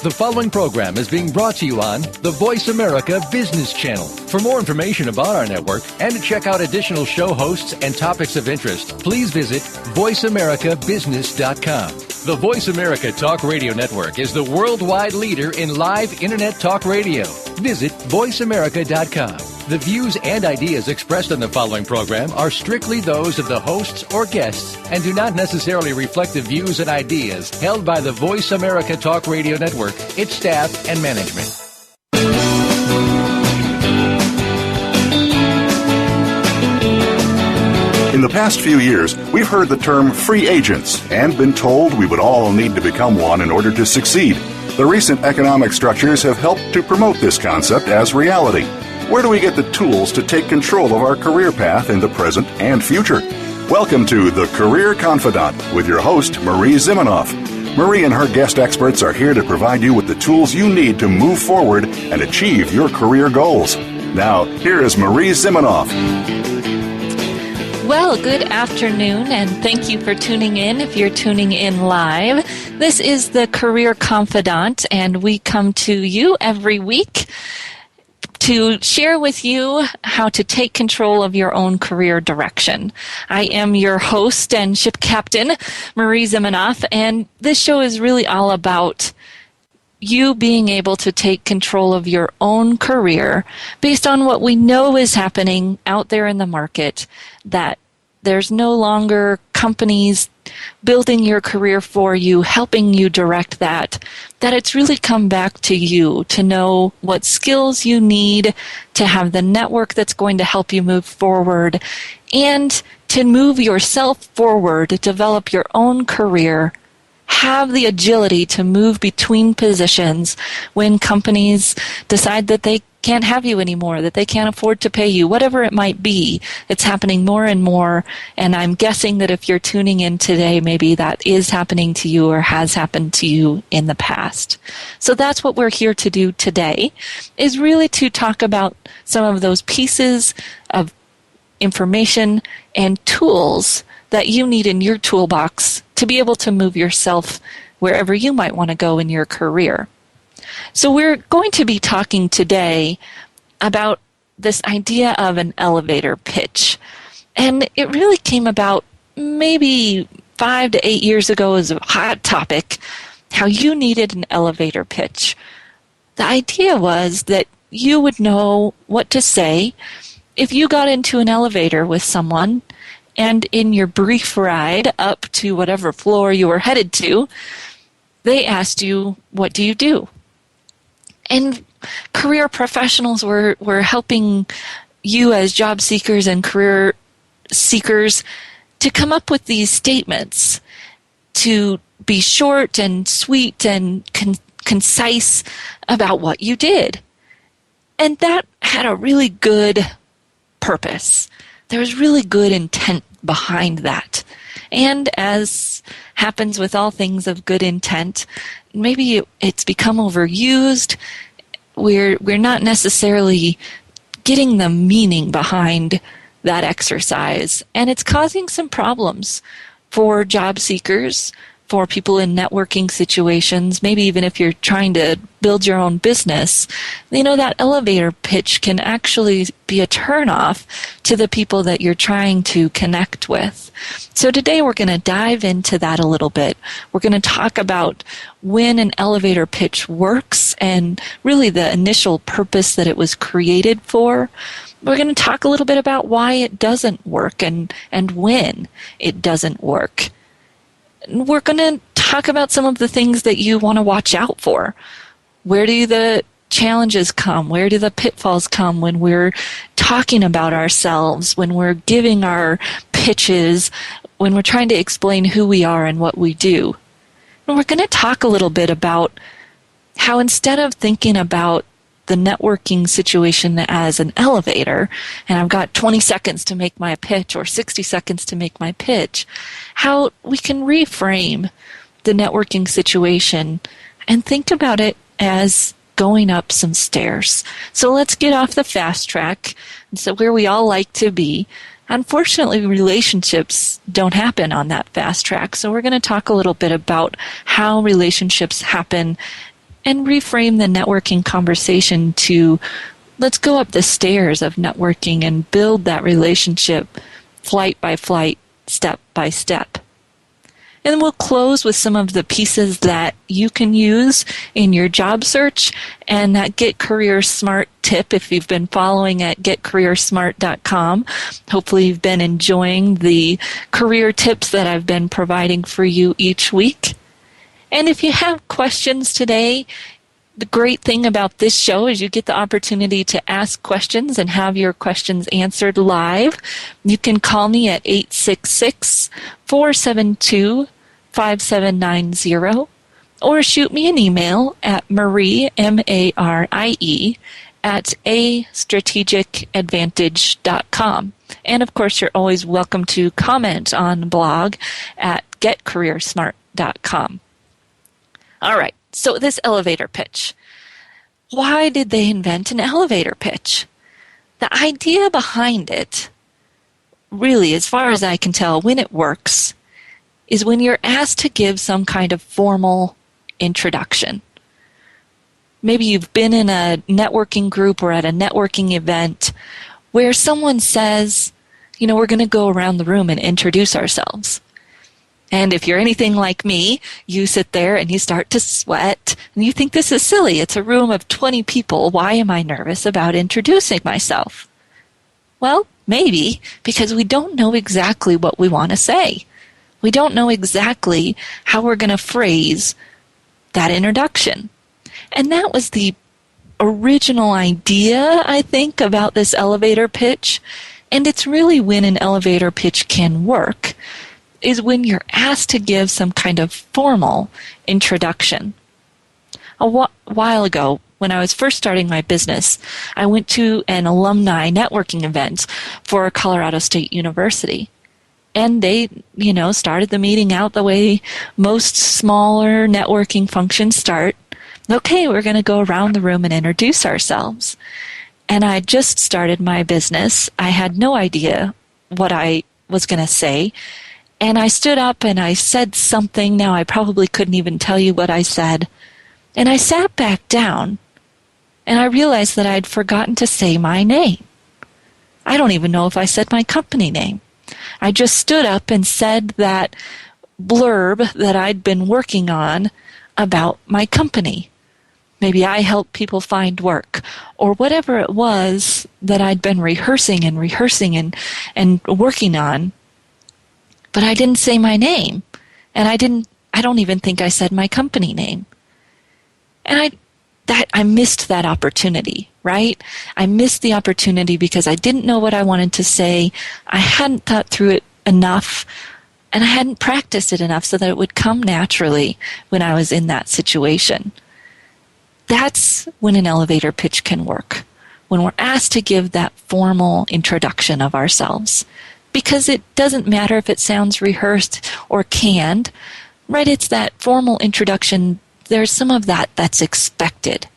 The following program is being brought to you on the Voice America Business Channel. For more information about our network and to check out additional show hosts and topics of interest, please visit voiceamericabusiness.com. The Voice America Talk Radio Network is the worldwide leader in live Internet talk radio. Visit voiceamerica.com. The views and ideas expressed on the following program are strictly those of the hosts or guests and do not necessarily reflect the views and ideas held by the Voice America Talk Radio Network, its staff, and management. In the past few years, we've heard the term free agents and been told we would all need to become one in order to succeed. The recent economic structures have helped to promote this concept as reality. Where do we get the tools to take control of our career path in the present and future? Welcome to the Career Confidante with your host, Marie Zimenoff. Marie and her guest experts are here to provide you with the tools you need to move forward and achieve your career goals. Now, here is Marie Zimenoff. Well, good afternoon, and thank you for tuning in if you're tuning in live. This is the Career Confidante, and we come to you every week to share with you how to take control of your own career direction. I am your host and ship captain, Marie Zimenoff, and this show is really all about you being able to take control of your own career based on what we know is happening out there in the market, that there's no longer companies building your career for you, helping you direct that it's really come back to you to know what skills you need to have the network that's going to help you move forward and to move yourself forward, to develop your own career, have the agility to move between positions when companies decide that they can't have you anymore, that they can't afford to pay you, whatever it might be. It's happening more and more, and I'm guessing that if you're tuning in today, maybe that is happening to you or has happened to you in the past. So that's what we're here to do today, is really to talk about some of those pieces of information and tools that you need in your toolbox to be able to move yourself wherever you might want to go in your career. So we're going to be talking today about this idea of an elevator pitch. And it really came about maybe 5 to 8 years ago as a hot topic, how you needed an elevator pitch. The idea was that you would know what to say if you got into an elevator with someone and in your brief ride up to whatever floor you were headed to, they asked you, what do you do? And career professionals were helping you as job seekers and career seekers to come up with these statements, to be short and sweet and concise about what you did. And that had a really good purpose. There was really good intent behind that. And as happens with all things of good intent, maybe it's become overused. We're not necessarily getting the meaning behind that exercise, and it's causing some problems for job seekers, for people in networking situations, maybe even if you're trying to build your own business. You know, that elevator pitch can actually be a turnoff to the people that you're trying to connect with. So today we're going to dive into that a little bit. We're going to talk about when an elevator pitch works and really the initial purpose that it was created for. We're going to talk a little bit about why it doesn't work and when it doesn't work. We're going to talk about some of the things that you want to watch out for. Where do the challenges come? Where do the pitfalls come when we're talking about ourselves, when we're giving our pitches, when we're trying to explain who we are and what we do? And we're going to talk a little bit about how instead of thinking about the networking situation as an elevator, and I've got 20 seconds to make my pitch or 60 seconds to make my pitch, how we can reframe the networking situation and think about it as going up some stairs. So let's get off the fast track, so where we all like to be. Unfortunately, relationships don't happen on that fast track, so we're going to talk a little bit about how relationships happen and reframe the networking conversation to let's go up the stairs of networking and build that relationship flight by flight, step by step. And we'll close with some of the pieces that you can use in your job search and that Get Career Smart tip if you've been following at getcareersmart.com. Hopefully you've been enjoying the career tips that I've been providing for you each week. And if you have questions today, the great thing about this show is you get the opportunity to ask questions and have your questions answered live. You can call me at 866-472-5790 or shoot me an email at Marie, M-A-R-I-E, at astrategicadvantage.com. And of course, you're always welcome to comment on the blog at getcareersmart.com. All right. So this elevator pitch. Why did they invent an elevator pitch? The idea behind it, really, as far as I can tell, when it works, is when you're asked to give some kind of formal introduction. Maybe you've been in a networking group or at a networking event where someone says, we're going to go around the room and introduce ourselves. And if you're anything like me, you sit there and you start to sweat and you think this is silly. It's a room of 20 people. Why am I nervous about introducing myself? Well, maybe because we don't know exactly what we want to say. We don't know exactly how we're going to phrase that introduction. And that was the original idea, I think, about this elevator pitch. And it's really when an elevator pitch can work is when you're asked to give some kind of formal introduction. A while ago, when I was first starting my business, I went to an alumni networking event for Colorado State University. And they, started the meeting out the way most smaller networking functions start. Okay, we're going to go around the room and introduce ourselves. And I just started my business. I had no idea what I was going to say. And I stood up and I said something. Now I probably couldn't even tell you what I said. And I sat back down and I realized that I'd forgotten to say my name. I don't even know if I said my company name. I just stood up and said that blurb that I'd been working on about my company. Maybe I help people find work or whatever it was that I'd been rehearsing and working on. But I didn't say my name, and I don't even think I said my company name. And I missed that opportunity, right? I missed the opportunity because I didn't know what I wanted to say. I hadn't thought through it enough, and I hadn't practiced it enough so that it would come naturally when I was in that situation. That's when an elevator pitch can work, when we're asked to give that formal introduction of ourselves. Because it doesn't matter if it sounds rehearsed or canned, right? It's that formal introduction. There's some of that that's expected.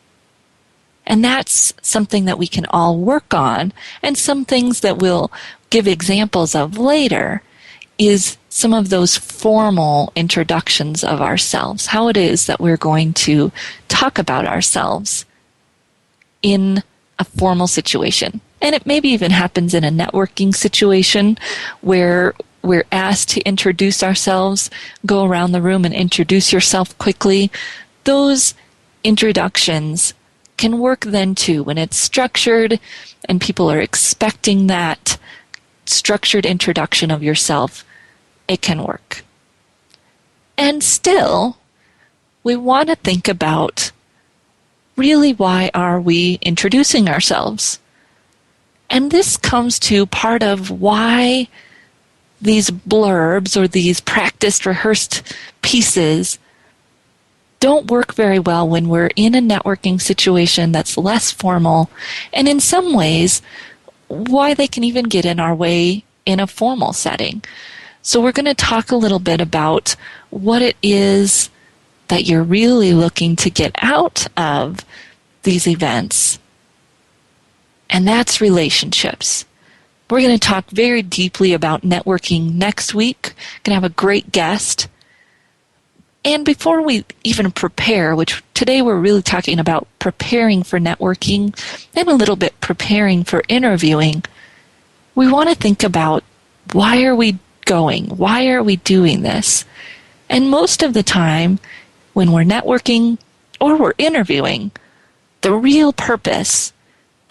And that's something that we can all work on. And some things that we'll give examples of later is some of those formal introductions of ourselves, how it is that we're going to talk about ourselves in a formal situation. And it maybe even happens in a networking situation where we're asked to introduce ourselves, go around the room and introduce yourself quickly. Those introductions can work then too when it's structured and people are expecting that structured introduction of yourself. It can work. And still, we want to think about really why are we introducing ourselves? And this comes to part of why these blurbs or these practiced, rehearsed pieces don't work very well when we're in a networking situation that's less formal, and in some ways, why they can even get in our way in a formal setting. So we're going to talk a little bit about what it is that you're really looking to get out of these events. And that's relationships. We're going to talk very deeply about networking next week. Going to have a great guest. And before we even prepare, which today we're really talking about preparing for networking and a little bit preparing for interviewing, we want to think about, why are we going? Why are we doing this? And most of the time, when we're networking or we're interviewing, the real purpose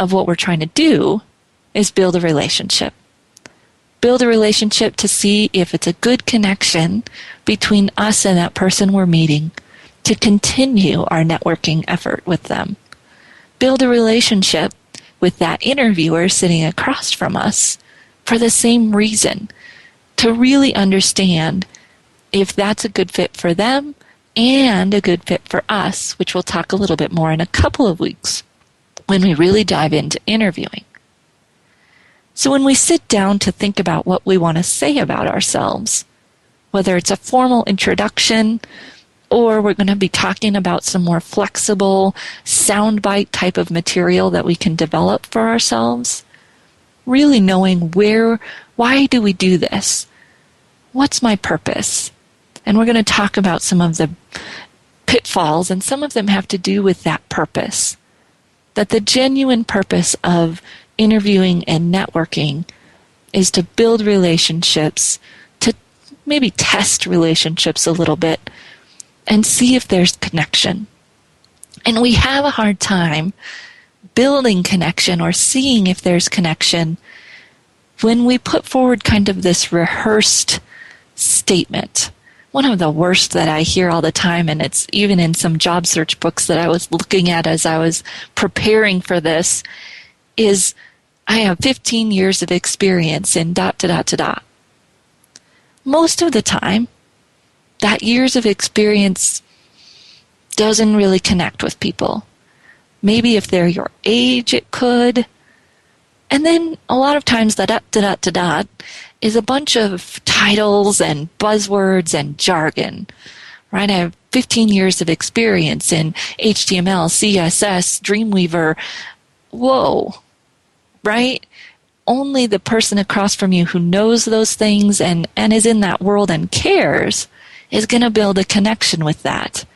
of what we're trying to do is build a relationship. Build a relationship to see if it's a good connection between us and that person we're meeting, to continue our networking effort with them. Build a relationship with that interviewer sitting across from us for the same reason, to really understand if that's a good fit for them and a good fit for us, which we'll talk a little bit more in a couple of weeks when we really dive into interviewing. So when we sit down to think about what we want to say about ourselves, whether it's a formal introduction or we're going to be talking about some more flexible soundbite type of material that we can develop for ourselves, really knowing why do we do this? What's my purpose? And we're going to talk about some of the pitfalls, and some of them have to do with that purpose. That the genuine purpose of interviewing and networking is to build relationships, to maybe test relationships a little bit, and see if there's connection. And we have a hard time building connection or seeing if there's connection when we put forward kind of this rehearsed statement. One of the worst that I hear all the time, and it's even in some job search books that I was looking at as I was preparing for this, is I have 15 years of experience in ... Most of the time, that years of experience doesn't really connect with people. Maybe if they're your age, it could. And then a lot of times that ... is a bunch of titles and buzzwords and jargon, right? I have 15 years of experience in HTML, CSS, Dreamweaver. Whoa, right? Only the person across from you who knows those things and is in that world and cares is going to build a connection with that.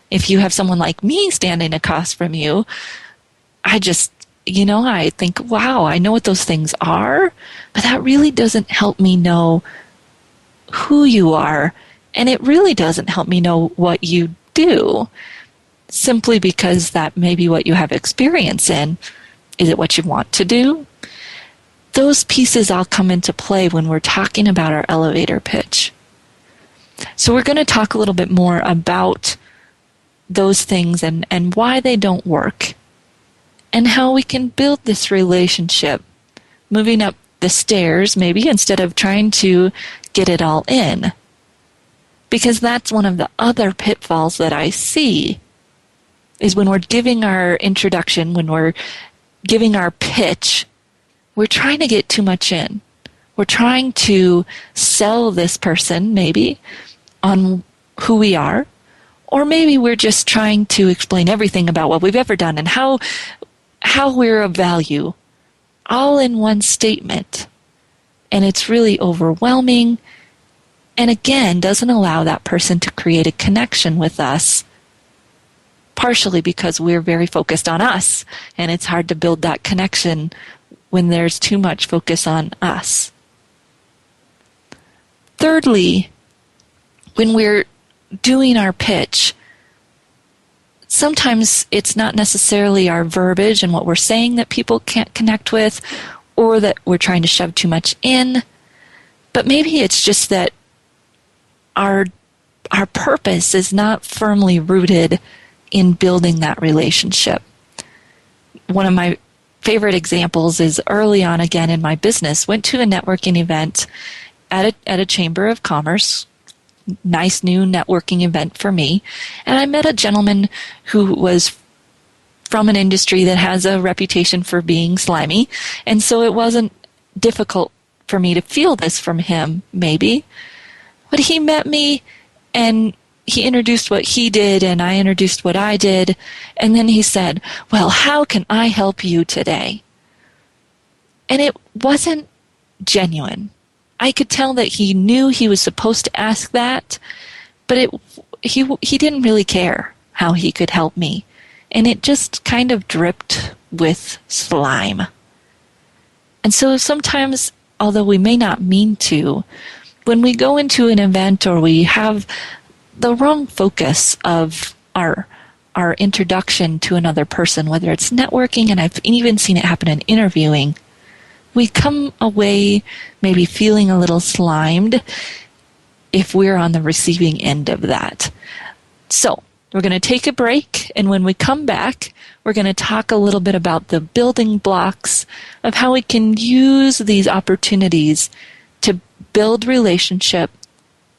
If you have someone like me standing across from you, I think, wow, I know what those things are, but that really doesn't help me know who you are, and it really doesn't help me know what you do, simply because that may be what you have experience in. Is it what you want to do? Those pieces all come into play when we're talking about our elevator pitch. So we're going to talk a little bit more about those things and why they don't work, and how we can build this relationship, moving up the stairs maybe instead of trying to get it all in. Because that's one of the other pitfalls that I see, is when we're giving our introduction, when we're giving our pitch, we're trying to get too much in. We're trying to sell this person maybe on who we are, or maybe we're just trying to explain everything about what we've ever done and how we're of value, all in one statement. And it's really overwhelming, and again, doesn't allow that person to create a connection with us, partially because we're very focused on us, and it's hard to build that connection when there's too much focus on us. Thirdly, when we're doing our pitch, sometimes it's not necessarily our verbiage and what we're saying that people can't connect with, or that we're trying to shove too much in, but maybe it's just that our purpose is not firmly rooted in building that relationship. One of my favorite examples is early on again in my business, went to a networking event at a chamber of commerce, nice new networking event for me, and I met a gentleman who was from an industry that has a reputation for being slimy, and so it wasn't difficult for me to feel this from him, maybe. But he met me, and he introduced what he did, and I introduced what I did, and then he said, "Well, how can I help you today?" And it wasn't genuine. I could tell that he knew he was supposed to ask that, but he didn't really care how he could help me. And it just kind of dripped with slime. And so sometimes, although we may not mean to, when we go into an event or we have the wrong focus of our introduction to another person, whether it's networking, and I've even seen it happen in interviewing, we come away maybe feeling a little slimed if we're on the receiving end of that. So we're going to take a break, and when we come back, we're going to talk a little bit about the building blocks of how we can use these opportunities to build relationship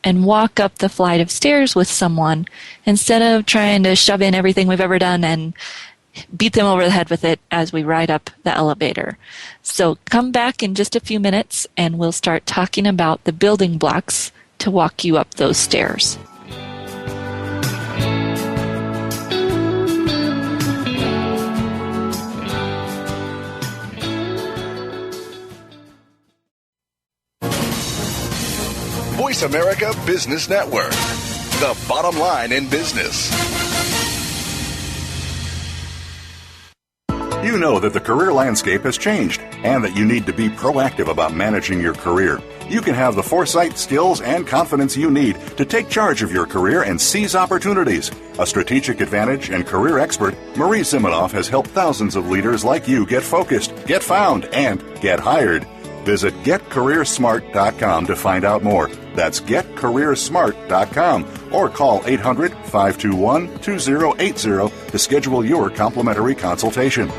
and walk up the flight of stairs with someone instead of trying to shove in everything we've ever done and beat them over the head with it as we ride up the elevator. So come back in just a few minutes and we'll start talking about the building blocks to walk you up those stairs. Voice America Business Network, the bottom line in business. You know that the career landscape has changed and that you need to be proactive about managing your career. You can have the foresight, skills, and confidence you need to take charge of your career and seize opportunities. A strategic advantage and career expert, Marie Zimenoff has helped thousands of leaders like you get focused, get found, and get hired. Visit getcareersmart.com to find out more. That's getcareersmart.com or call 800-521-2080 to schedule your complimentary consultation.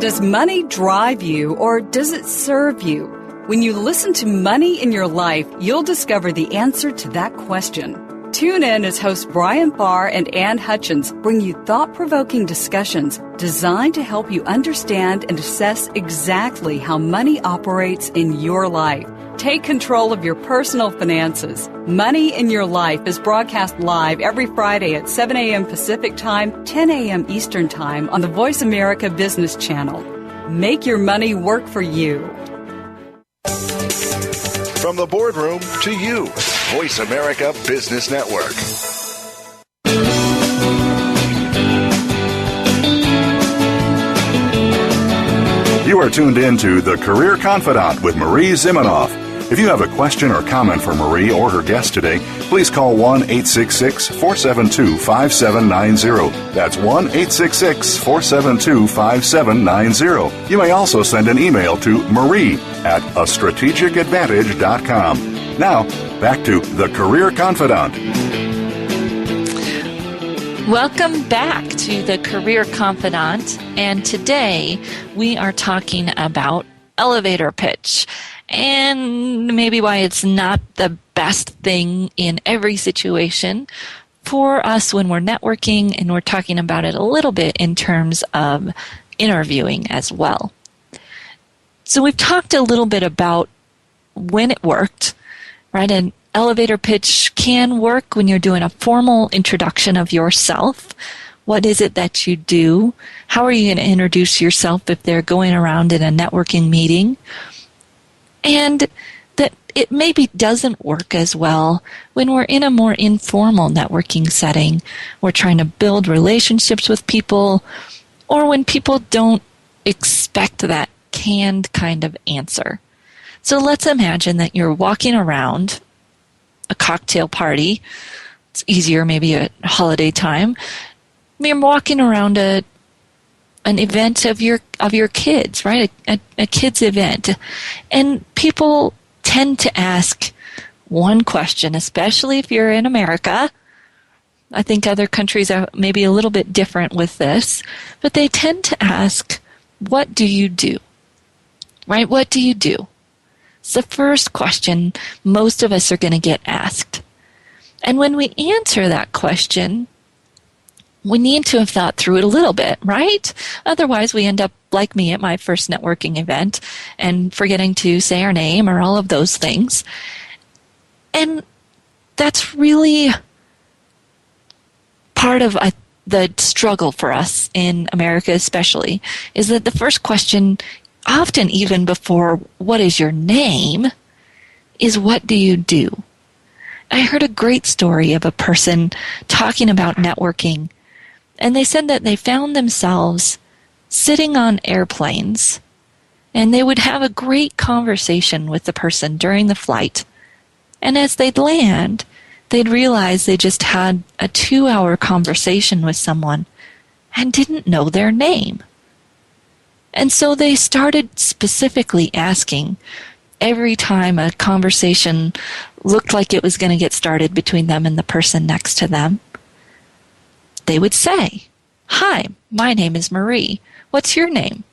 Does money drive you or does it serve you? When you listen to Money in Your Life, you'll discover the answer to that question. Tune in as hosts Brian Barr and Ann Hutchins bring you thought-provoking discussions designed to help you understand and assess exactly how money operates in your life. Take control of your personal finances. Money in Your Life is broadcast live every Friday at 7 a.m. Pacific Time, 10 a.m. Eastern Time on the Voice America Business Channel. Make your money work for you. From the boardroom to you, Voice America Business Network. You are tuned in to The Career Confidante with Marie Zimenoff. If you have a question or comment for Marie or her guest today, please call 1-866-472-5790. That's 1-866-472-5790. You may also send an email to marie@astrategicadvantage.com. Now, back to The Career Confidante. Welcome back to The Career Confidante, and today we are talking about elevator pitch and maybe why it's not the best thing in every situation for us when we're networking, and we're talking about it a little bit in terms of interviewing as well. So we've talked a little bit about when it worked, right? An elevator pitch can work when you're doing a formal introduction of yourself. What is it that you do? How are you going to introduce yourself if they're going around in a networking meeting? And that it maybe doesn't work as well when we're in a more informal networking setting. We're trying to build relationships with people, or when people don't expect that canned kind of answer. So let's imagine that you're walking around a cocktail party. It's easier maybe at holiday time. You're walking around an event of your kids, right? A kids event. And people tend to ask one question, especially if you're in America. I think other countries are maybe a little bit different with this, but they tend to ask, what do you do? Right? What do you do? It's the first question most of us are going to get asked. And when we answer that question, we need to have thought through it a little bit, right? Otherwise, we end up like me at my first networking event and forgetting to say our name or all of those things. And that's really part of the struggle for us in America especially, is that the first question often even before what is your name is what do you do? I heard a great story of a person talking about networking, and they said that they found themselves sitting on airplanes, and they would have a great conversation with the person during the flight. And as they'd land, they'd realize they just had a 2-hour conversation with someone and didn't know their name. And so they started specifically asking every time a conversation looked like it was going to get started between them and the person next to them. They would say, "Hi, my name is Marie. What's your name?"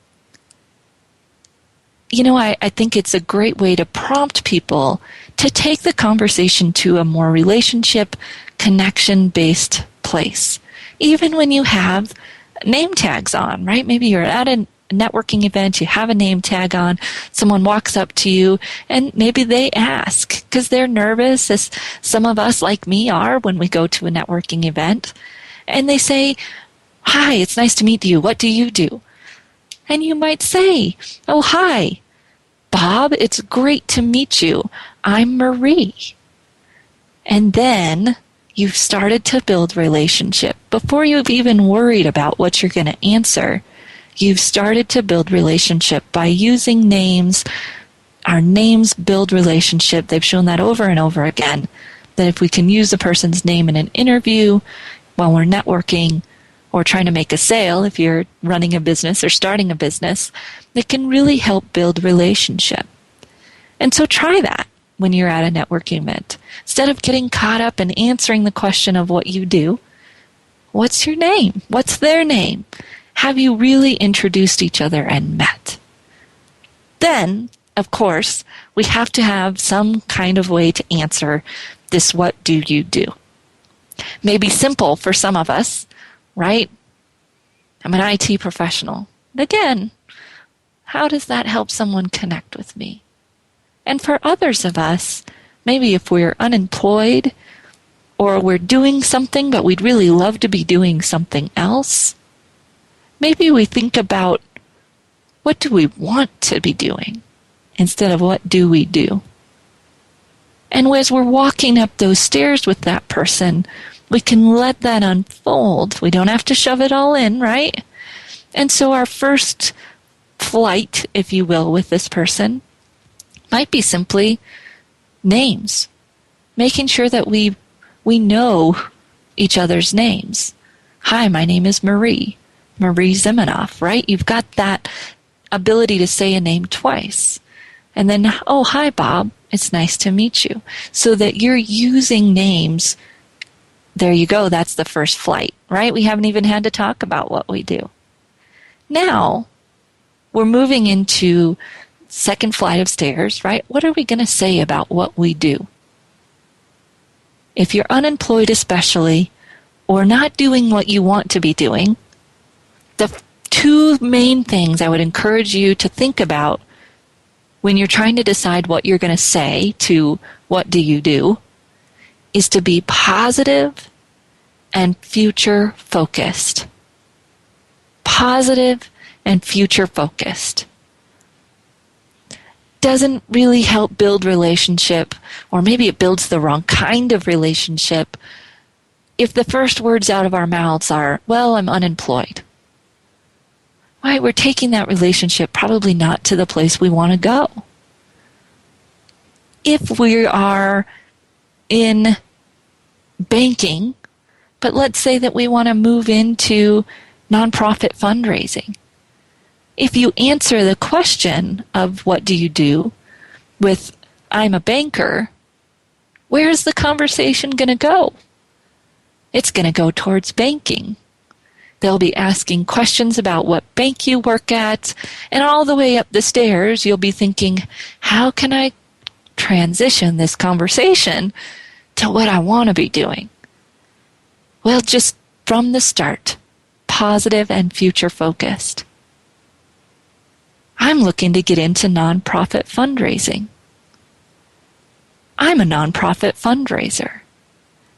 You know, I think it's a great way to prompt people to take the conversation to a more relationship, connection-based place. Even when you have name tags on, right? Maybe you're at a networking event, you have a name tag on, someone walks up to you, and maybe they ask, because they're nervous, as some of us like me are when we go to a networking event, and they say, "Hi, it's nice to meet you. What do you do?" And you might say, "Oh, hi, Bob, it's great to meet you. I'm Marie." And then you've started to build relationship. Before you've even worried about what you're going to answer, you've started to build relationship by using names. Our names build relationship. They've shown that over and over again, that if we can use a person's name in an interview while we're networking or trying to make a sale, if you're running a business or starting a business, it can really help build relationship. And so try that when you're at a networking event. Instead of getting caught up in answering the question of what you do, what's your name? What's their name? Have you really introduced each other and met? Then, of course, we have to have some kind of way to answer this "what do you do?" Maybe simple for some of us, right? I'm an IT professional. Again, how does that help someone connect with me? And for others of us, maybe if we're unemployed or we're doing something but we'd really love to be doing something else, maybe we think about what do we want to be doing instead of what do we do. And as we're walking up those stairs with that person, we can let that unfold. We don't have to shove it all in, right? And so our first flight, if you will, with this person might be simply names, making sure that we know each other's names. "Hi, my name is Marie Zimenoff," right? You've got that ability to say a name twice. And then, "Oh, hi, Bob. It's nice to meet you." So that you're using names. There you go. That's the first flight, right? We haven't even had to talk about what we do. Now, we're moving into second flight of stairs, right? What are we going to say about what we do? If you're unemployed especially, or not doing what you want to be doing, the two main things I would encourage you to think about when you're trying to decide what you're going to say to "what do you do" is to be positive and future focused. Positive and future focused. Doesn't really help build relationship, or maybe it builds the wrong kind of relationship, if the first words out of our mouths are, "Well, I'm unemployed." Right? We're taking that relationship probably not to the place we want to go. If we are in banking, but let's say that we want to move into nonprofit fundraising. If you answer the question of "what do you do" with "I'm a banker," where's the conversation going to go? It's going to go towards banking. They'll be asking questions about what bank you work at, and all the way up the stairs, you'll be thinking, how can I transition this conversation to what I want to be doing? Well, just from the start, positive and future focused. I'm looking to get into nonprofit fundraising. I'm a nonprofit fundraiser.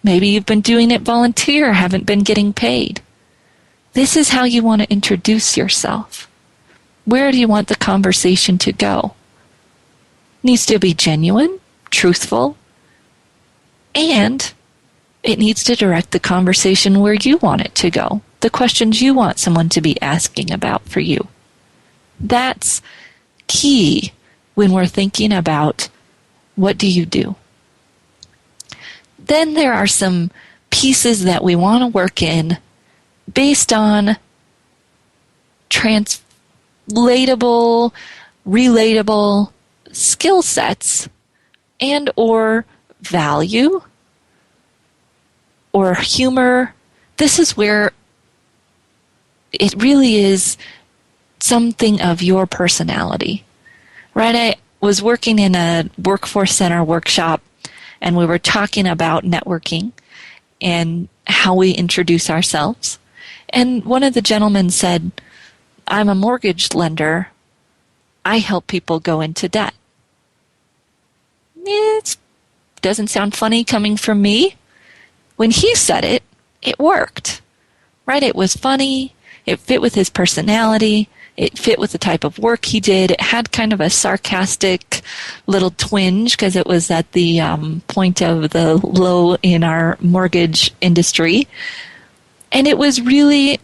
Maybe you've been doing it volunteer, haven't been getting paid. This is how you want to introduce yourself. Where do you want the conversation to go? It needs to be genuine, truthful, and it needs to direct the conversation where you want it to go, the questions you want someone to be asking about for you. That's key when we're thinking about what do you do. Then there are some pieces that we want to work in based on translatable, relatable skill sets and or value or humor. This is where it really is something of your personality, right? I was working in a workforce center workshop, and we were talking about networking and how we introduce ourselves. And one of the gentlemen said, I'm a mortgage lender. I help people go into debt. It doesn't sound funny coming from me. When he said it, it worked, right? It was funny. It fit with his personality. It fit with the type of work he did. It had kind of a sarcastic little twinge because it was at the point of the low in our mortgage industry. And it was really,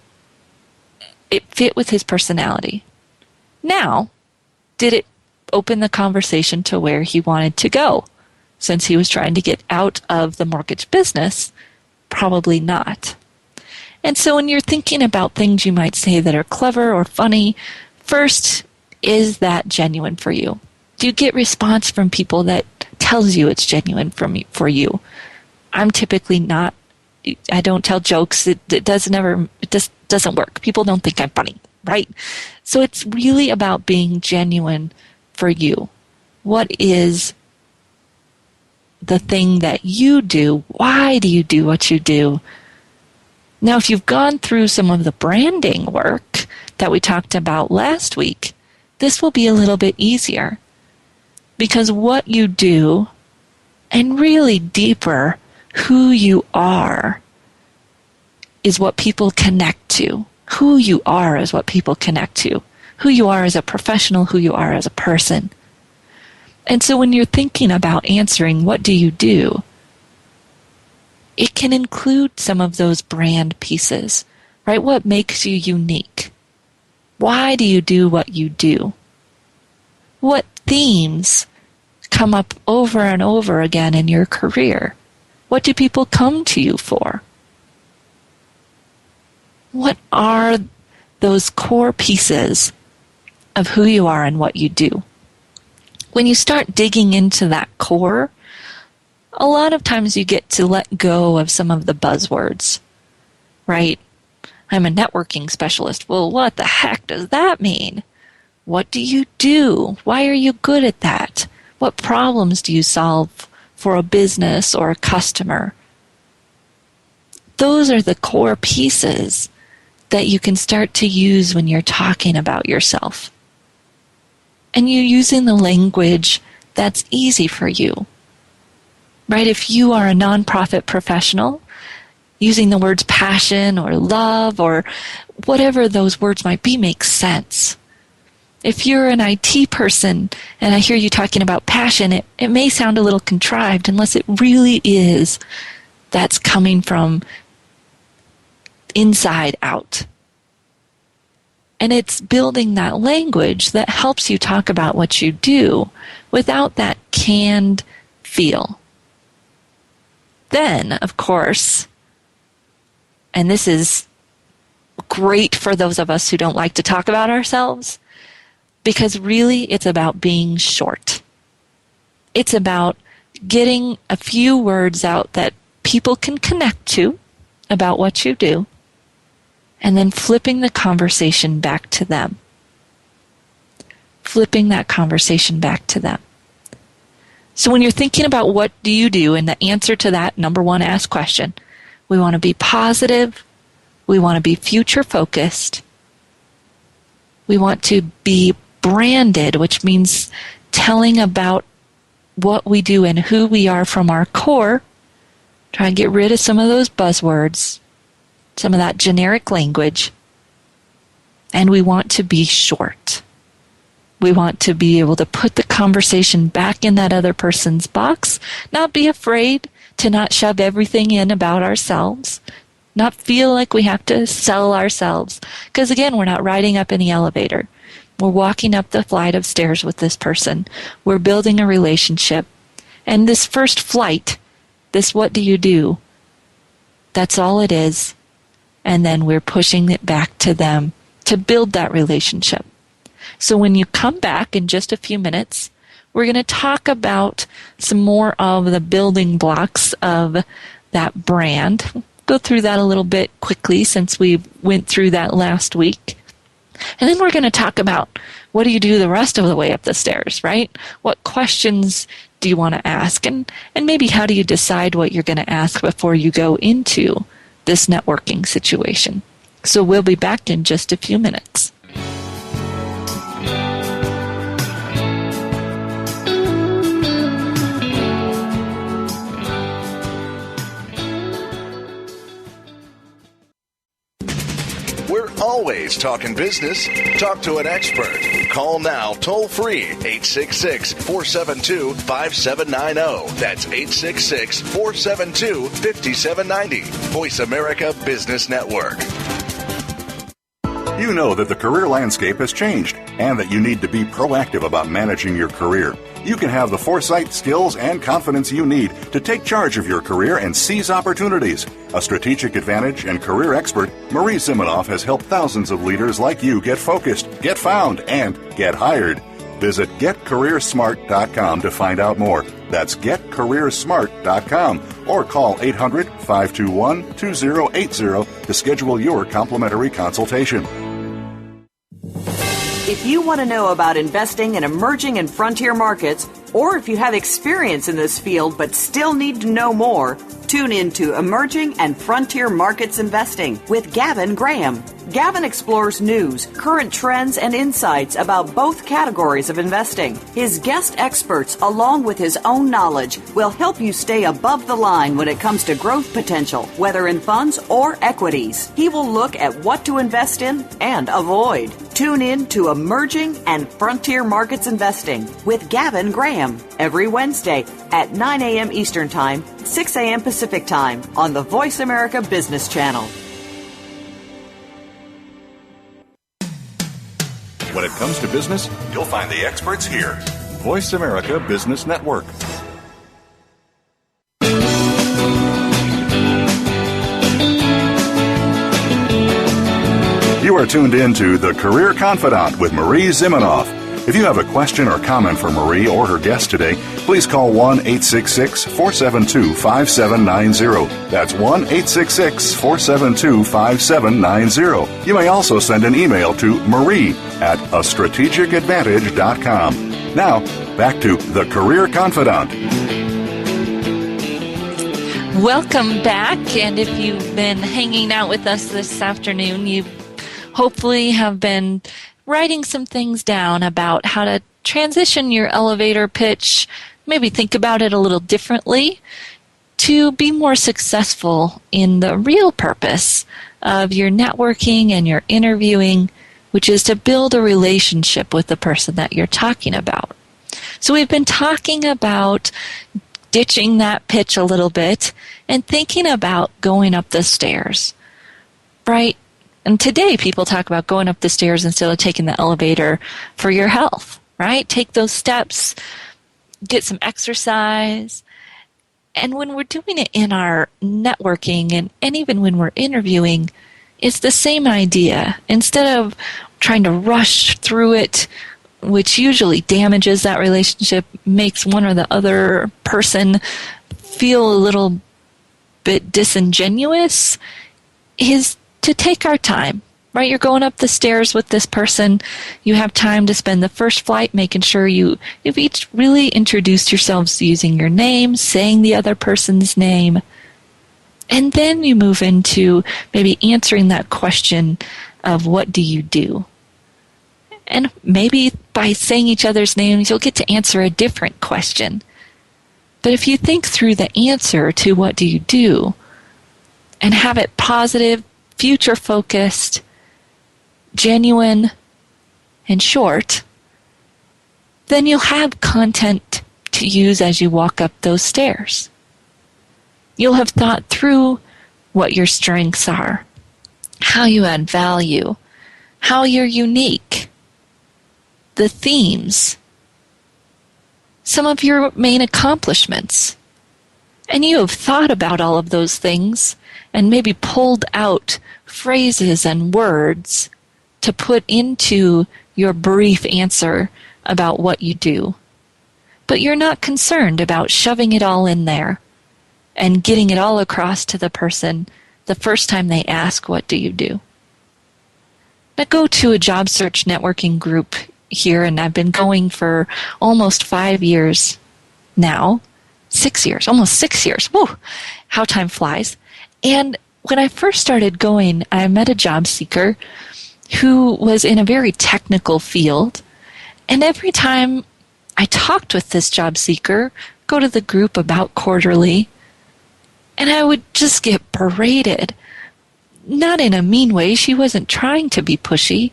it fit with his personality. Now, did it open the conversation to where he wanted to go? Since he was trying to get out of the mortgage business, probably not. And so when you're thinking about things you might say that are clever or funny, first, is that genuine for you? Do you get response from people that tells you it's genuine for you? I'm typically not. I don't tell jokes. It just doesn't work. People don't think I'm funny, right? So it's really about being genuine for you. What is the thing that you do? Why do you do what you do? Now, if you've gone through some of the branding work that we talked about last week, this will be a little bit easier. Because what you do, and really deeper, who you are, is what people connect to. Who you are is what people connect to. Who you are as a professional, who you are as a person. And so when you're thinking about answering, what do you do? It can include some of those brand pieces, right? What makes you unique? Why do you do what you do? What themes come up over and over again in your career? What do people come to you for? What are those core pieces of who you are and what you do? When you start digging into that core, a lot of times you get to let go of some of the buzzwords, right? I'm a networking specialist. Well, what the heck does that mean? What do you do? Why are you good at that? What problems do you solve for a business or a customer? Those are the core pieces that you can start to use when you're talking about yourself. And you're using the language that's easy for you. Right? If you are a nonprofit professional, using the words passion or love or whatever those words might be makes sense. If you're an IT person and I hear you talking about passion, it may sound a little contrived unless it really is that's coming from inside out. And it's building that language that helps you talk about what you do without that canned feel. Then, of course, and this is great for those of us who don't like to talk about ourselves, because really it's about being short. It's about getting a few words out that people can connect to about what you do, and then flipping the conversation back to them. Flipping that conversation back to them. So when you're thinking about what do you do, and the answer to that number one asked question, we want to be positive. We want to be future focused. We want to be branded, which means telling about what we do and who we are from our core. Try and get rid of some of those buzzwords, some of that generic language. And we want to be short. We want to be able to put the conversation back in that other person's box, not be afraid to not shove everything in about ourselves, not feel like we have to sell ourselves. Because again, we're not riding up any elevator. We're walking up the flight of stairs with this person. We're building a relationship. And this first flight, this what do you do? That's all it is. And then we're pushing it back to them to build that relationship. So when you come back in just a few minutes, we're going to talk about some more of the building blocks of that brand. Go through that a little bit quickly since we went through that last week. And then we're going to talk about what do you do the rest of the way up the stairs, right? What questions do you want to ask? And maybe how do you decide what you're going to ask before you go into this networking situation? So we'll be back in just a few minutes. We're always talking business. Talk to an expert. Call now toll free 866-472-5790. That's 866-472-5790. Voice America Business Network. You know that the career landscape has changed and that you need to be proactive about managing your career. You can have the foresight, skills, and confidence you need to take charge of your career and seize opportunities. A strategic advantage and career expert, Marie Zimenoff has helped thousands of leaders like you get focused, get found, and get hired. Visit getcareersmart.com to find out more. That's getcareersmart.com or call 800-521-2080 to schedule your complimentary consultation. If you want to know about investing in emerging and frontier markets, or if you have experience in this field but still need to know more, tune in to Emerging and Frontier Markets Investing with Gavin Graham. Gavin explores news, current trends, and insights about both categories of investing. His guest experts, along with his own knowledge, will help you stay above the line when it comes to growth potential, whether in funds or equities. He will look at what to invest in and avoid. Tune in to Emerging and Frontier Markets Investing with Gavin Graham every Wednesday at 9 a.m. Eastern Time, 6 a.m. Pacific Time on the Voice America Business Channel. When it comes to business, you'll find the experts here. Voice America Business Network. You are tuned in to The Career Confidante with Marie Zimenoff. If you have a question or comment for Marie or her guest today, please call 1-866-472-5790. That's 1-866-472-5790. You may also send an email to marie@astrategicadvantage.com. Now, back to The Career Confidante. Welcome back, and if you've been hanging out with us this afternoon, you hopefully have been writing some things down about how to transition your elevator pitch, maybe think about it a little differently to be more successful in the real purpose of your networking and your interviewing, which is to build a relationship with the person that you're talking about. So we've been talking about ditching that pitch a little bit and thinking about going up the stairs, right? And today people talk about going up the stairs instead of taking the elevator for your health, right? Take those steps, get some exercise. And when we're doing it in our networking and even when we're interviewing, it's the same idea. Instead of trying to rush through it, which usually damages that relationship, makes one or the other person feel a little bit disingenuous, is to take our time, right? You're going up the stairs with this person. You have time to spend the first flight making sure you've each really introduced yourselves using your name, saying the other person's name. And then you move into maybe answering that question of what do you do? And maybe by saying each other's names, you'll get to answer a different question. But if you think through the answer to what do you do and have it positive, future-focused, genuine, and short, then you'll have content to use as you walk up those stairs. You'll have thought through what your strengths are, how you add value, how you're unique, the themes, some of your main accomplishments. And you have thought about all of those things and maybe pulled out phrases and words to put into your brief answer about what you do. But you're not concerned about shoving it all in there and getting it all across to the person the first time they ask, what do you do? I go to a job search networking group here, and I've been going for almost 5 years now. 6 years, almost 6 years. Woo, how time flies. And when I first started going, I met a job seeker who was in a very technical field. And every time I talked with this job seeker, go to the group about quarterly, and I would just get berated. Not in a mean way. She wasn't trying to be pushy,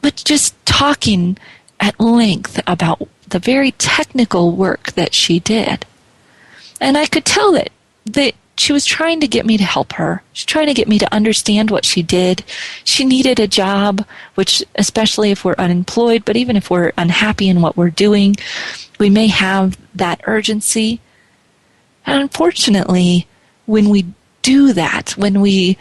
but just talking at length about the very technical work that she did. And I could tell that she was trying to get me to help her. She was trying to get me to understand what she did. She needed a job, which, especially if we're unemployed, but even if we're unhappy in what we're doing, we may have that urgency. And unfortunately, when we do that, when we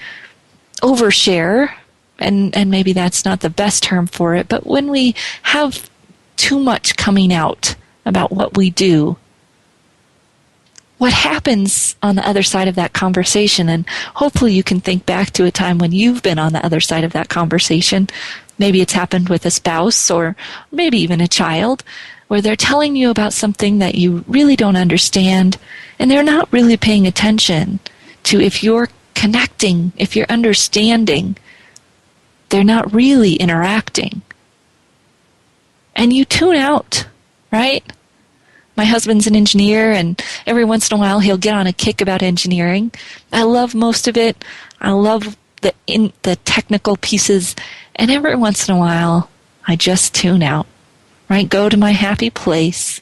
overshare, and maybe that's not the best term for it, but when we have too much coming out about what we do, what happens on the other side of that conversation, and hopefully you can think back to a time when you've been on the other side of that conversation, maybe it's happened with a spouse or maybe even a child, where they're telling you about something that you really don't understand, and they're not really paying attention to if you're connecting, if you're understanding. They're not really interacting. And you tune out, right? My husband's an engineer, and every once in a while he'll get on a kick about engineering. I love most of it. I love the technical pieces, and every once in a while I just tune out, right? Go to my happy place.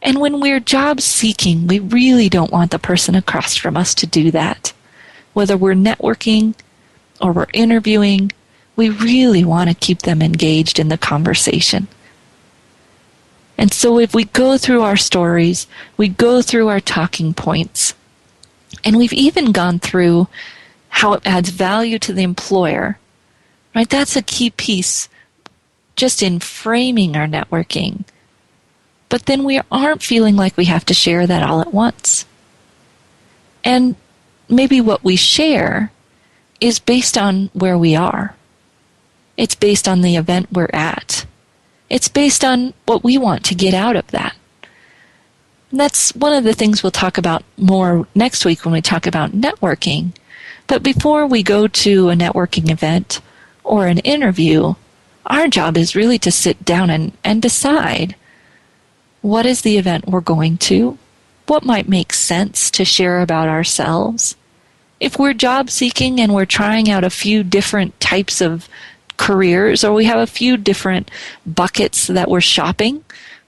And when we're job seeking, we really don't want the person across from us to do that. Whether we're networking or we're interviewing, we really want to keep them engaged in the conversation. And so if we go through our stories, we go through our talking points, and we've even gone through how it adds value to the employer, right? That's a key piece just in framing our networking. But then we aren't feeling like we have to share that all at once. And maybe what we share is based on where we are. It's based on the event we're at. It's based on what we want to get out of that. And that's one of the things we'll talk about more next week when we talk about networking. But before we go to a networking event or an interview, our job is really to sit down and decide, what is the event we're going to? What might make sense to share about ourselves? If we're job seeking and we're trying out a few different types of careers, or we have a few different buckets that we're shopping,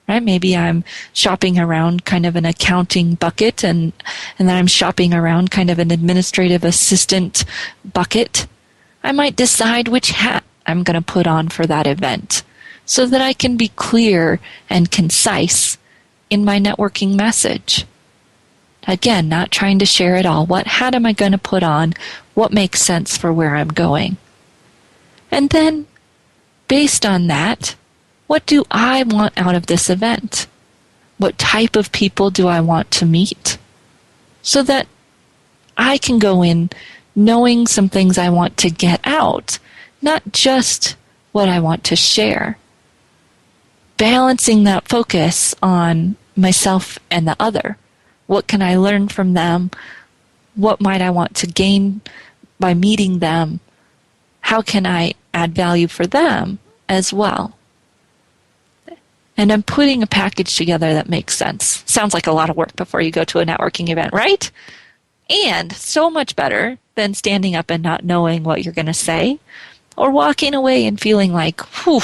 right? Maybe I'm shopping around kind of an accounting bucket, and then I'm shopping around kind of an administrative assistant bucket. I might decide which hat I'm going to put on for that event so that I can be clear and concise in my networking message. Again, not trying to share it all. What hat am I going to put on? What makes sense for where I'm going? And then, based on that, what do I want out of this event? What type of people do I want to meet? So that I can go in knowing some things I want to get out, not just what I want to share. Balancing that focus on myself and the other. What can I learn from them? What might I want to gain by meeting them? How can I add value for them as well? And I'm putting a package together that makes sense. Sounds like a lot of work before you go to a networking event, right? And so much better than standing up and not knowing what you're going to say, or walking away and feeling like, whew,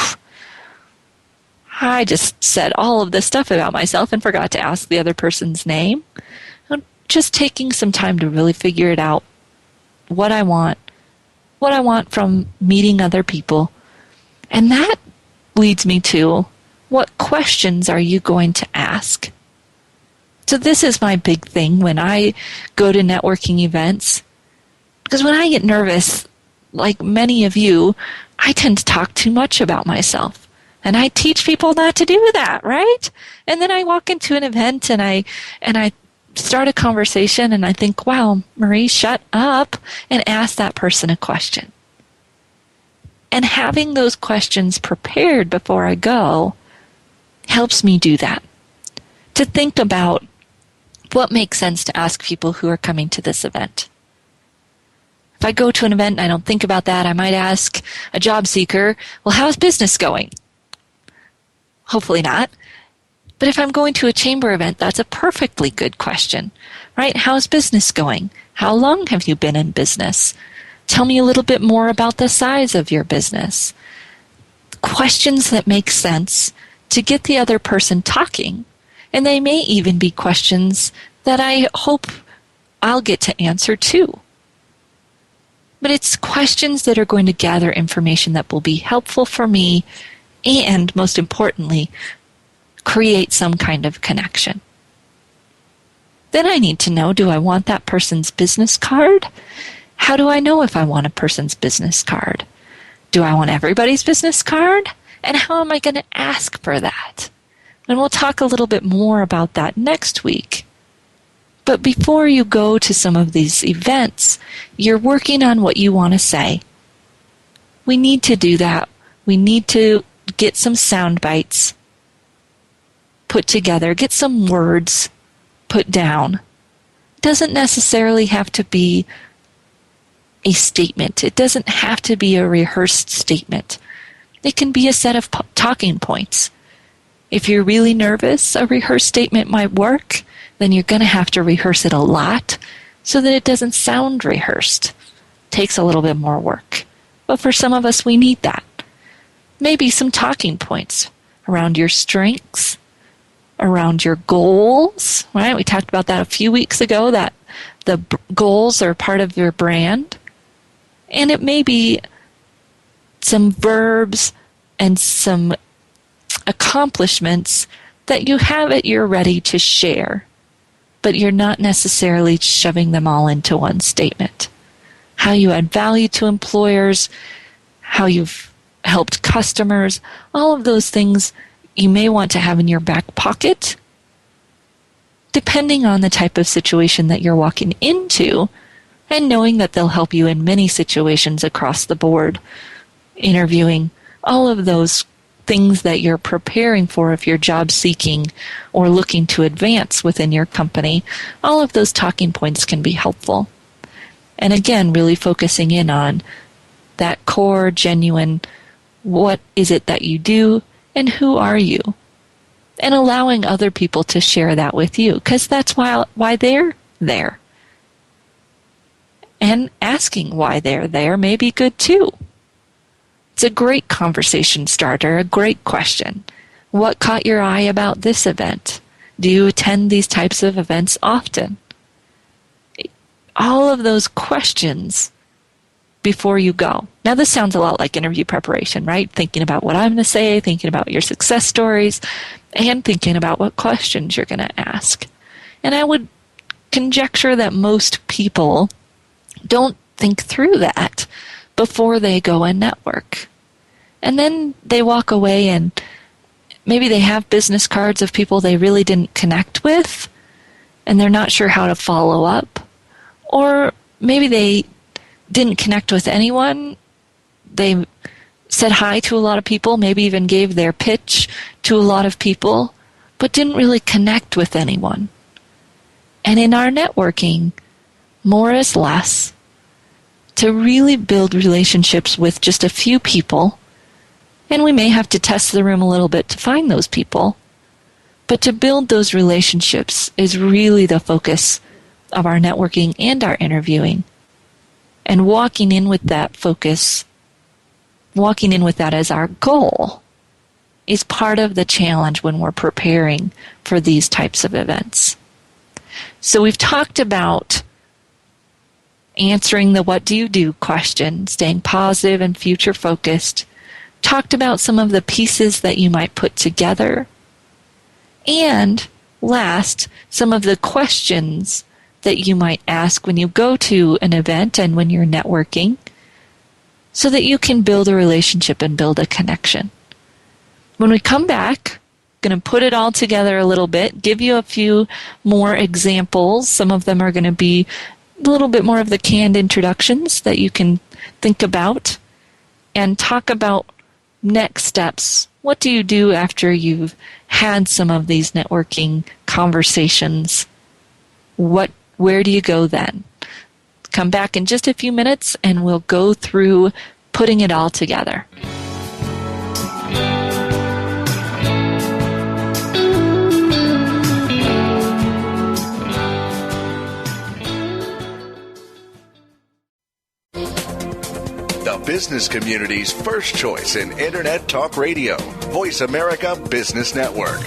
I just said all of this stuff about myself and forgot to ask the other person's name. I'm just taking some time to really figure it out, what I want from meeting other people. And that leads me to, what questions are you going to ask? So this is my big thing when I go to networking events. Because when I get nervous, like many of you, I tend to talk too much about myself. And I teach people not to do that, right? And then I walk into an event and I start a conversation and I think, wow, Marie, shut up and ask that person a question. And having those questions prepared before I go helps me do that. To think about what makes sense to ask people who are coming to this event. If I go to an event and I don't think about that, I might ask a job seeker, well, how's business going? Hopefully not. But if I'm going to a chamber event, that's a perfectly good question, right? How's business going? How long have you been in business? Tell me a little bit more about the size of your business. Questions that make sense to get the other person talking. And they may even be questions that I hope I'll get to answer too. But it's questions that are going to gather information that will be helpful for me and, most importantly, create some kind of connection. Then I need to know, do I want that person's business card? How do I know if I want a person's business card? Do I want everybody's business card? And how am I going to ask for that? And we'll talk a little bit more about that next week. But before you go to some of these events, you're working on what you want to say. We need to do that. We need to get some sound bites put together, get some words put down. It doesn't necessarily have to be a statement. It doesn't have to be a rehearsed statement. It can be a set of talking points. If you're really nervous, a rehearsed statement might work. Then you're going to have to rehearse it a lot so that it doesn't sound rehearsed. Takes a little bit more work. But for some of us, we need that. Maybe some talking points around your strengths, around your goals, right? We talked about that a few weeks ago, that the goals are part of your brand. And it may be some verbs and some accomplishments that you have at your ready to share, but you're not necessarily shoving them all into one statement. How you add value to employers, how you've helped customers, all of those things you may want to have in your back pocket, depending on the type of situation that you're walking into, and knowing that they'll help you in many situations across the board. Interviewing, all of those things that you're preparing for if you're job seeking or looking to advance within your company, all of those talking points can be helpful. And again, really focusing in on that core, genuine, what is it that you do and who are you? And allowing other people to share that with you, because that's why they're there. And asking why they're there may be good too. It's a great conversation starter, a great question. What caught your eye about this event? Do you attend these types of events often? All of those questions before you go. Now, this sounds a lot like interview preparation, right? Thinking about what I'm going to say, thinking about your success stories, and thinking about what questions you're going to ask. And I would conjecture that most people don't think through that before they go and network. And then they walk away and maybe they have business cards of people they really didn't connect with and they're not sure how to follow up. Or maybe they didn't connect with anyone. They said hi to a lot of people, maybe even gave their pitch to a lot of people, but didn't really connect with anyone. And in our networking, more is less. To really build relationships with just a few people, and we may have to test the room a little bit to find those people, but to build those relationships is really the focus of our networking and our interviewing. And walking in with that focus, walking in with that as our goal, is part of the challenge when we're preparing for these types of events. So we've talked about answering the what do you do question, staying positive and future focused, talked about some of the pieces that you might put together, and last, some of the questions that you might ask when you go to an event and when you're networking so that you can build a relationship and build a connection. When we come back, I'm going to put it all together a little bit, give you a few more examples. Some of them are going to be a little bit more of the canned introductions that you can think about, and talk about next steps. What do you do after you've had some of these networking conversations? Where do you go then? Come back in just a few minutes and we'll go through putting it all together. The business community's first choice in Internet Talk Radio. Voice America Business Network.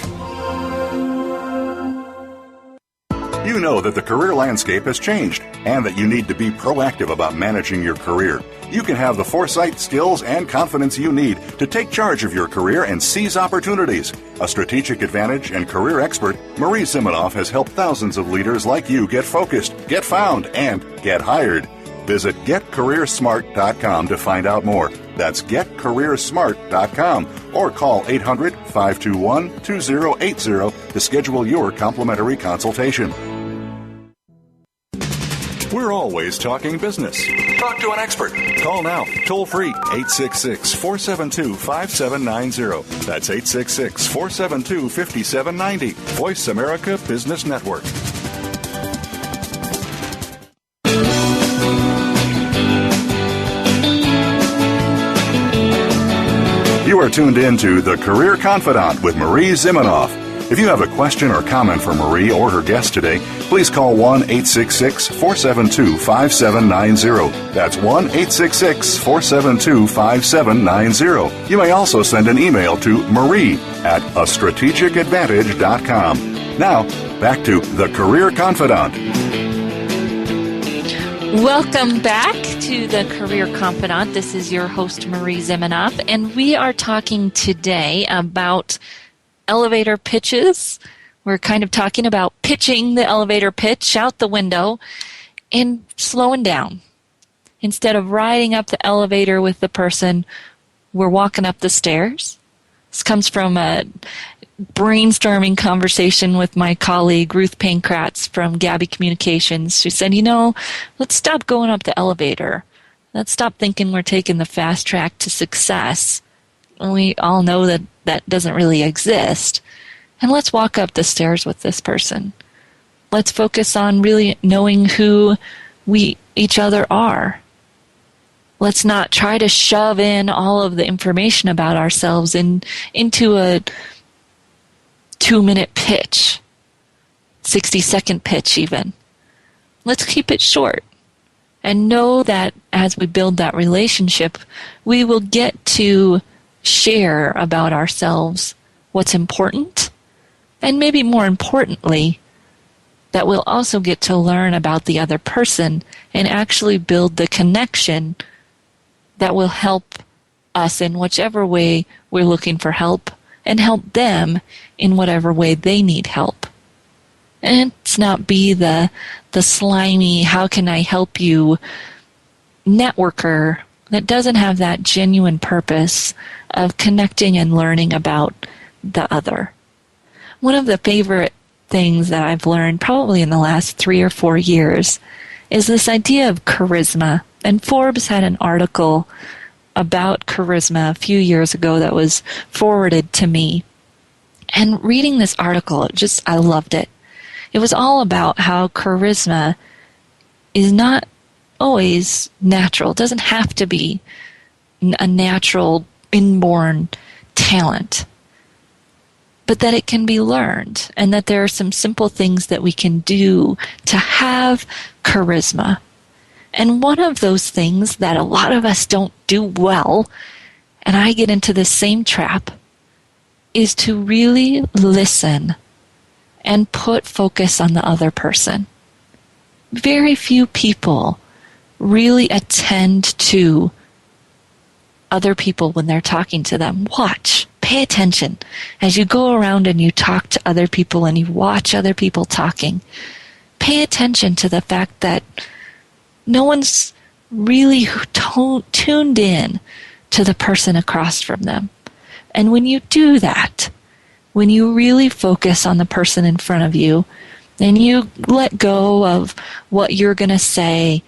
You know that the career landscape has changed and that you need to be proactive about managing your career. You can have the foresight, skills, and confidence you need to take charge of your career and seize opportunities. A strategic advantage and career expert, Marie Zimenoff has helped thousands of leaders like you get focused, get found, and get hired. Visit getcareersmart.com to find out more. That's getcareersmart.com or call 800-521-2080 to schedule your complimentary consultation. We're always talking business. Talk to an expert. Call now, toll free, 866-472-5790. That's 866-472-5790. Voice America Business Network. You are tuned in to The Career Confidante with Marie Zimenoff. If you have a question or comment for Marie or her guest today, please call 1-866-472-5790. That's 1-866-472-5790. You may also send an email to marie@astrategicadvantage.com. Now, back to The Career Confidante. Welcome back to The Career Confidante. This is your host, Marie Zimenoff, and we are talking today about elevator pitches. We're kind of talking about pitching the elevator pitch out the window and slowing down. Instead of riding up the elevator with the person, we're walking up the stairs. This comes from a brainstorming conversation with my colleague Ruth Pankratz from Gabby Communications. She said, let's stop going up the elevator. Let's stop thinking we're taking the fast track to success. We all know that that doesn't really exist. And let's walk up the stairs with this person. Let's focus on really knowing who we each other are. Let's not try to shove in all of the information about ourselves into a 2-minute pitch, 60-second pitch even. Let's keep it short and know that as we build that relationship, we will get to share about ourselves what's important, and maybe more importantly, that we'll also get to learn about the other person and actually build the connection that will help us in whichever way we're looking for help and help them in whatever way they need help. And it's not be the slimy, how can I help you networker that doesn't have that genuine purpose of connecting and learning about the other. One of the favorite things that I've learned probably in the last 3 or 4 years is this idea of charisma. And Forbes had an article about charisma a few years ago that was forwarded to me. And reading this article, I loved it. It was all about how charisma is not always natural. It doesn't have to be a natural, inborn talent. But that it can be learned, and that there are some simple things that we can do to have charisma. And one of those things that a lot of us don't do well, and I get into the same trap, is to really listen and put focus on the other person. Very few people really attend to other people when they're talking to them. Watch. Pay attention. As you go around and you talk to other people and you watch other people talking, pay attention to the fact that no one's really tuned in to the person across from them. And when you do that, when you really focus on the person in front of you, and you let go of what you're going to say,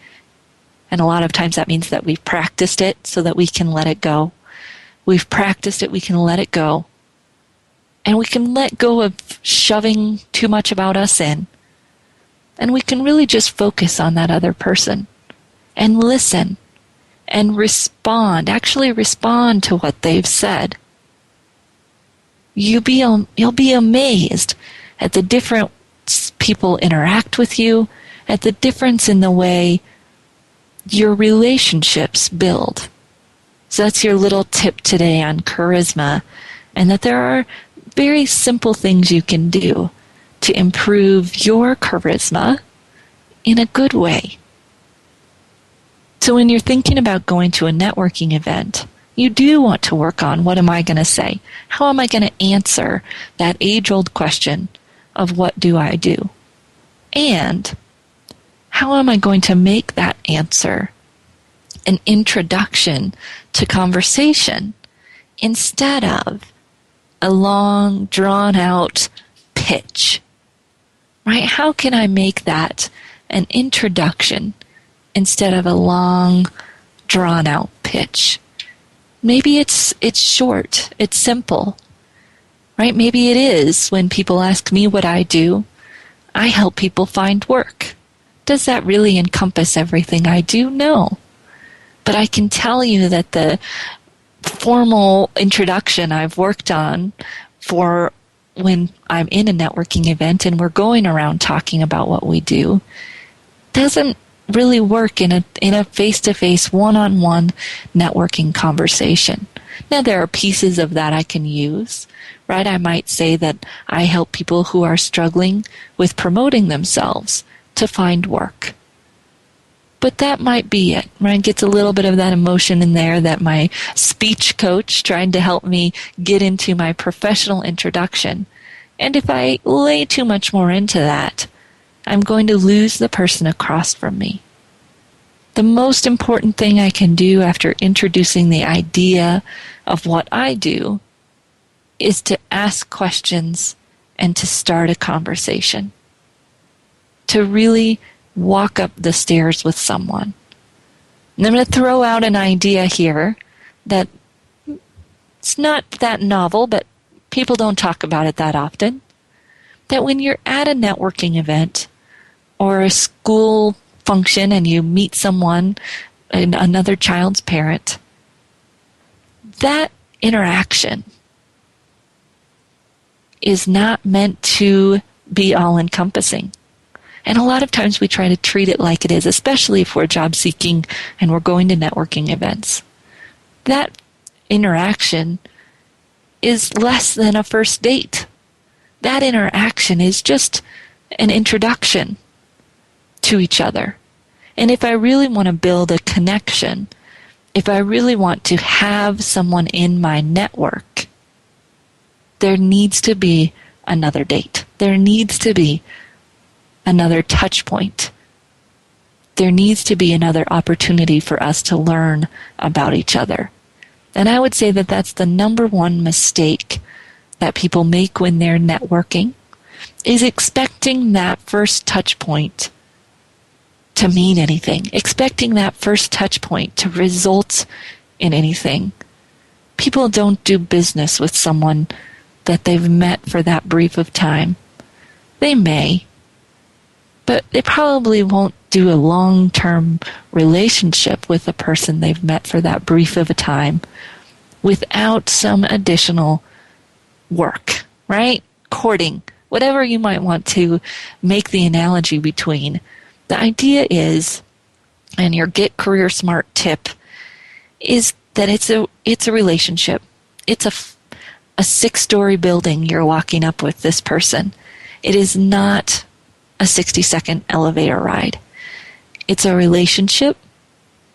and a lot of times that means that we've practiced it so that we can let it go. We've practiced it, we can let it go. And we can let go of shoving too much about us in. And we can really just focus on that other person and listen and respond, actually respond to what they've said. You'll be amazed at the different people interact with you, at the difference in the way your relationships build. So that's your little tip today on charisma, and that there are very simple things you can do to improve your charisma in a good way. So when you're thinking about going to a networking event, you do want to work on, what am I going to say? How am I going to answer that age-old question of what do I do? And how am I going to make that answer an introduction to conversation instead of a long, drawn-out pitch? Right? How can I make that an introduction instead of a long, drawn-out pitch? Maybe it's short, it's simple, right? Maybe it is when people ask me what I do, I help people find work. Does that really encompass everything I do? No. But I can tell you that the formal introduction I've worked on for when I'm in a networking event and we're going around talking about what we do doesn't really work in a face-to-face, one-on-one networking conversation. Now, there are pieces of that I can use, right? I might say that I help people who are struggling with promoting themselves to find work. But that might be it, right? Gets a little bit of that emotion in there that my speech coach tried to help me get into my professional introduction. And if I lay too much more into that, I'm going to lose the person across from me. The most important thing I can do after introducing the idea of what I do is to ask questions and to start a conversation. To really walk up the stairs with someone. And I'm going to throw out an idea here that it's not that novel, but people don't talk about it that often. That when you're at a networking event or a school function and you meet someone, another child's parent, that interaction is not meant to be all-encompassing. And a lot of times we try to treat it like it is, especially if we're job seeking and we're going to networking events. That interaction is less than a first date. That interaction is just an introduction to each other. And if I really want to build a connection, if I really want to have someone in my network, there needs to be another date. There needs to be another touch point. There needs to be another opportunity for us to learn about each other. And I would say that that's the number one mistake that people make when they're networking, is expecting that first touch point to mean anything, expecting that first touch point to result in anything. People don't do business with someone that they've met for that brief of time. They may, but they probably won't do a long-term relationship with a person they've met for that brief of a time without some additional work, right? Courting, whatever you might want to make the analogy between. The idea is, and your Get Career Smart tip, is that it's a relationship. It's a 6-story building you're walking up with this person. It is not a 60-second elevator ride. It's a relationship,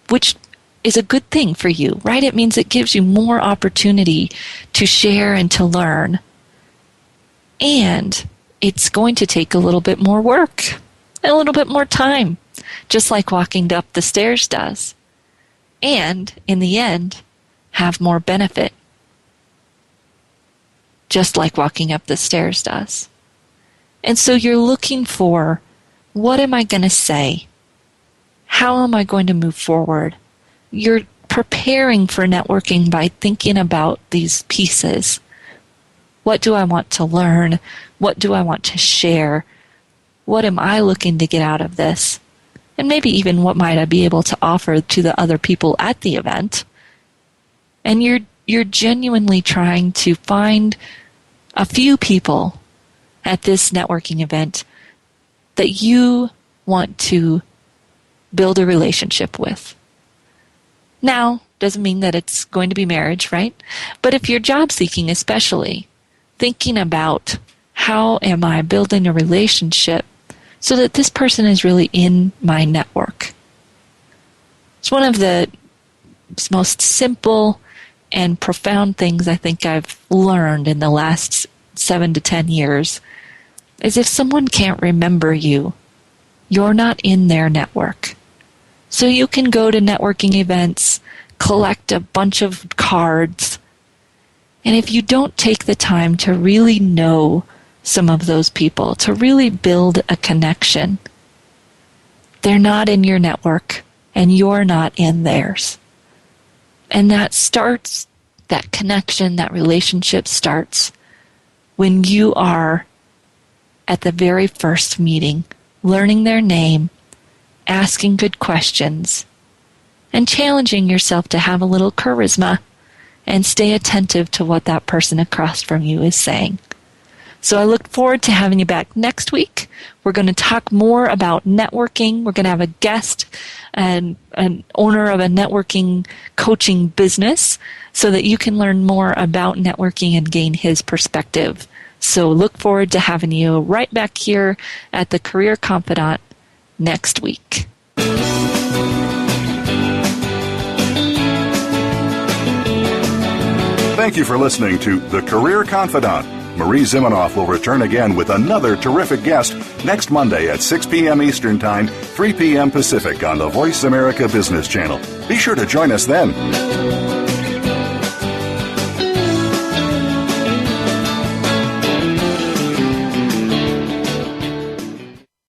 which is a good thing for you, right? It means it gives you more opportunity to share and to learn. And it's going to take a little bit more work, a little bit more time, just like walking up the stairs does. And in the end, have more benefit, just like walking up the stairs does. And so you're looking for, what am I going to say? How am I going to move forward? You're preparing for networking by thinking about these pieces. What do I want to learn? What do I want to share? What am I looking to get out of this? And maybe even what might I be able to offer to the other people at the event? And you're genuinely trying to find a few people at this networking event that you want to build a relationship with. Now, doesn't mean that it's going to be marriage, right? But if you're job seeking especially, thinking about how am I building a relationship so that this person is really in my network. It's one of the most simple and profound things I think I've learned in the last 7 to 10 years is if someone can't remember you, you're not in their network. So you can go to networking events, collect a bunch of cards, and if you don't take the time to really know some of those people, to really build a connection, they're not in your network and you're not in theirs. And that connection, that relationship starts when you are at the very first meeting, learning their name, asking good questions, and challenging yourself to have a little charisma and stay attentive to what that person across from you is saying. So I look forward to having you back next week. We're going to talk more about networking. We're going to have a guest and an owner of a networking coaching business so that you can learn more about networking and gain his perspective. So look forward to having you right back here at the Career Confidant next week. Thank you for listening to The Career Confidant. Marie Zimenoff will return again with another terrific guest next Monday at 6 p.m. Eastern Time, 3 p.m. Pacific on the Voice America Business Channel. Be sure to join us then.